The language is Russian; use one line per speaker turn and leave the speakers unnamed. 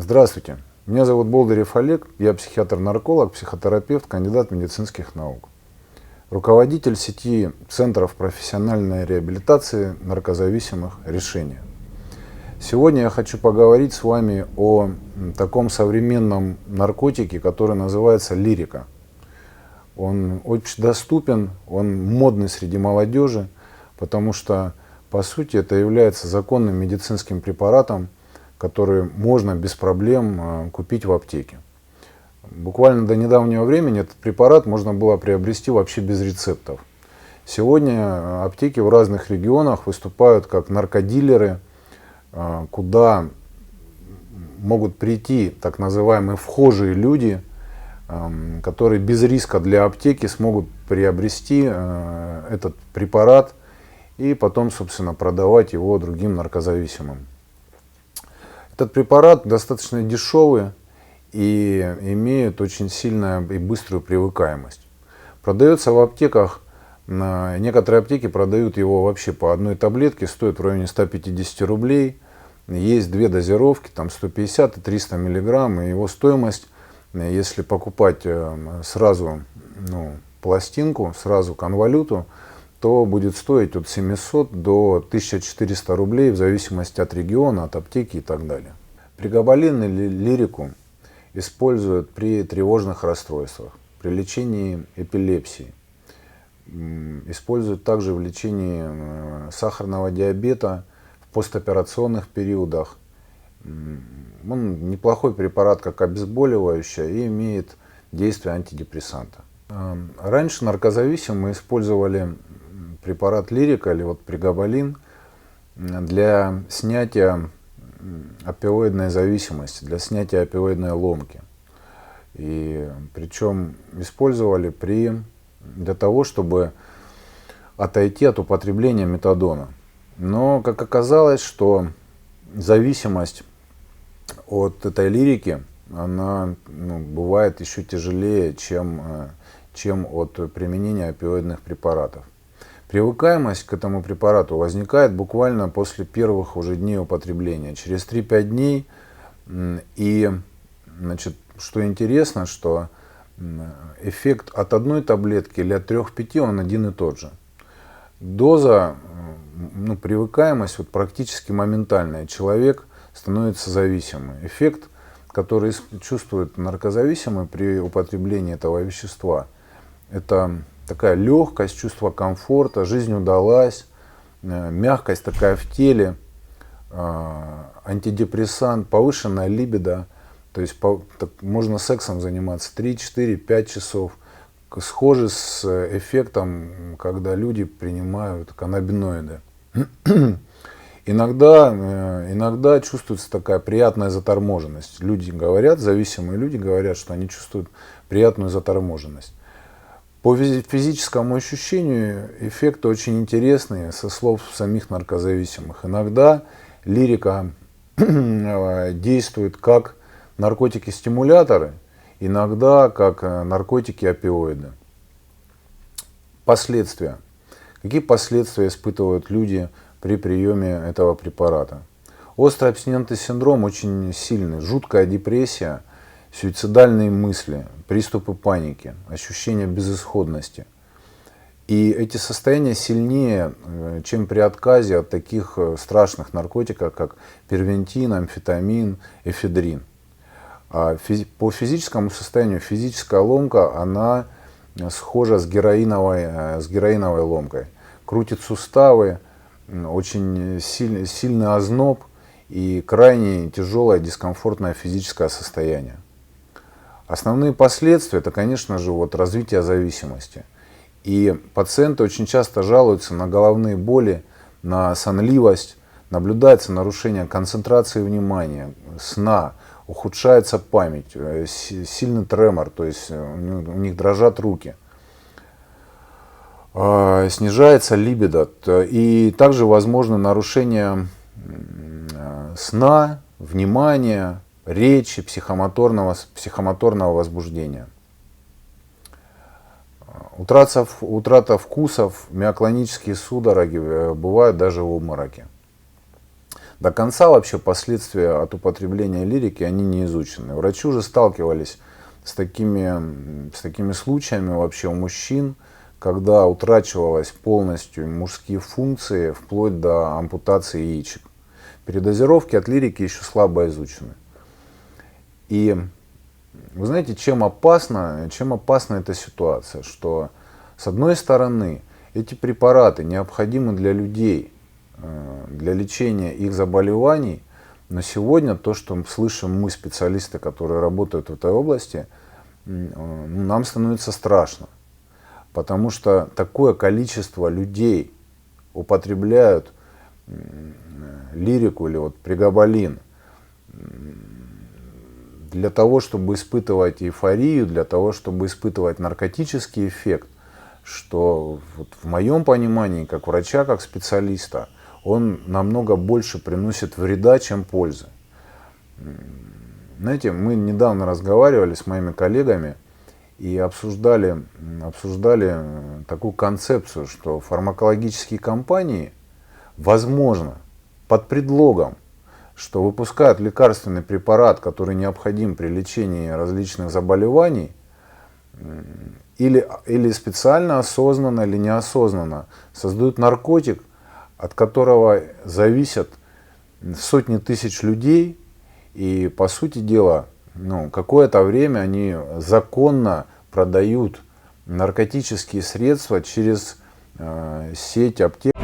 Здравствуйте, меня зовут Болдырев Олег, я психиатр-нарколог, психотерапевт, кандидат медицинских наук. Руководитель сети центров профессиональной реабилитации наркозависимых «Решение». Сегодня я хочу поговорить с вами о таком современном наркотике, который называется лирика. Он очень доступен, он модный среди молодежи, потому что, по сути, это является законным медицинским препаратом, который можно без проблем купить в аптеке. Буквально до недавнего времени этот препарат можно было приобрести вообще без рецептов. Сегодня аптеки в разных регионах выступают как наркодилеры, куда могут прийти так называемые вхожие люди, которые без риска для аптеки смогут приобрести этот препарат и потом, собственно, продавать его другим наркозависимым. Этот препарат достаточно дешевый и имеет очень сильную и быструю привыкаемость. Продается в аптеках, некоторые аптеки продают его вообще по одной таблетке, стоит в районе 150 рублей. Есть две дозировки, там 150 и 300 миллиграмм, и его стоимость, если покупать сразу пластинку, сразу конвалюту, то будет стоить от 700 до 1400 рублей в зависимости от региона, от аптеки и так далее. Прегабалин или лирику используют при тревожных расстройствах, при лечении эпилепсии. Используют также в лечении сахарного диабета, в постоперационных периодах. Он неплохой препарат как обезболивающее и имеет действие антидепрессанта. Раньше наркозависимые использовали препарат лирика или прегабалин для снятия опиоидной зависимости, для снятия опиоидной ломки. И причем использовали для того, чтобы отойти от употребления метадона. Но как оказалось, что зависимость от этой лирики, она бывает еще тяжелее, чем от применения опиоидных препаратов. Привыкаемость к этому препарату возникает буквально после первых уже дней употребления, через 3-5 дней. И, что интересно, что эффект от одной таблетки или от 3-5 он один и тот же. Доза, привыкаемость практически моментальная. Человек становится зависимым. Эффект, который чувствует наркозависимый при употреблении этого вещества, это такая легкость, чувство комфорта, жизнь удалась, мягкость такая в теле, антидепрессант, повышенная либидо. То есть можно сексом заниматься 3, 4, 5 часов. Схоже с эффектом, когда люди принимают каннабиноиды. Иногда чувствуется такая приятная заторможенность. Зависимые люди говорят, что они чувствуют приятную заторможенность. По физическому ощущению эффекты очень интересные, со слов самих наркозависимых. Иногда лирика действует как наркотики-стимуляторы, иногда как наркотики-опиоиды. Последствия. Какие последствия испытывают люди при приеме этого препарата? Острый абстинентный синдром очень сильный, жуткая депрессия, суицидальные мысли, приступы паники, ощущение безысходности. И эти состояния сильнее, чем при отказе от таких страшных наркотиков, как первентин, амфетамин, эфедрин. А по физическому состоянию физическая ломка, она схожа с героиновой ломкой. Крутит суставы, очень сильный озноб и крайне тяжелое дискомфортное физическое состояние. Основные последствия — это, конечно же, развитие зависимости. И пациенты очень часто жалуются на головные боли, на сонливость, наблюдается нарушение концентрации внимания, сна, ухудшается память, сильный тремор, то есть у них дрожат руки, снижается либидо. И также возможно нарушение сна, внимания, речи, психомоторного возбуждения. Утрата вкусов, миоклонические судороги, бывают даже обмороки. До конца вообще последствия от употребления лирики, они не изучены. Врачи уже сталкивались с такими случаями вообще у мужчин, когда утрачивалась полностью мужские функции, вплоть до ампутации яичек. Передозировки от лирики еще слабо изучены. И вы знаете, чем опасна эта ситуация? Что, с одной стороны, эти препараты необходимы для людей, для лечения их заболеваний, но сегодня то, что слышим мы, специалисты, которые работают в этой области, нам становится страшно. Потому что такое количество людей употребляют лирику или вот прегабалин для того, чтобы испытывать эйфорию, для того, чтобы испытывать наркотический эффект, что вот в моем понимании, как врача, как специалиста, он намного больше приносит вреда, чем пользы. Знаете, мы недавно разговаривали с моими коллегами и обсуждали такую концепцию, что фармакологические компании, возможно, под предлогом, что выпускают лекарственный препарат, который необходим при лечении различных заболеваний, или специально, осознанно или неосознанно создают наркотик, от которого зависят сотни тысяч людей, и, по сути дела, какое-то время они законно продают наркотические средства через сеть аптек.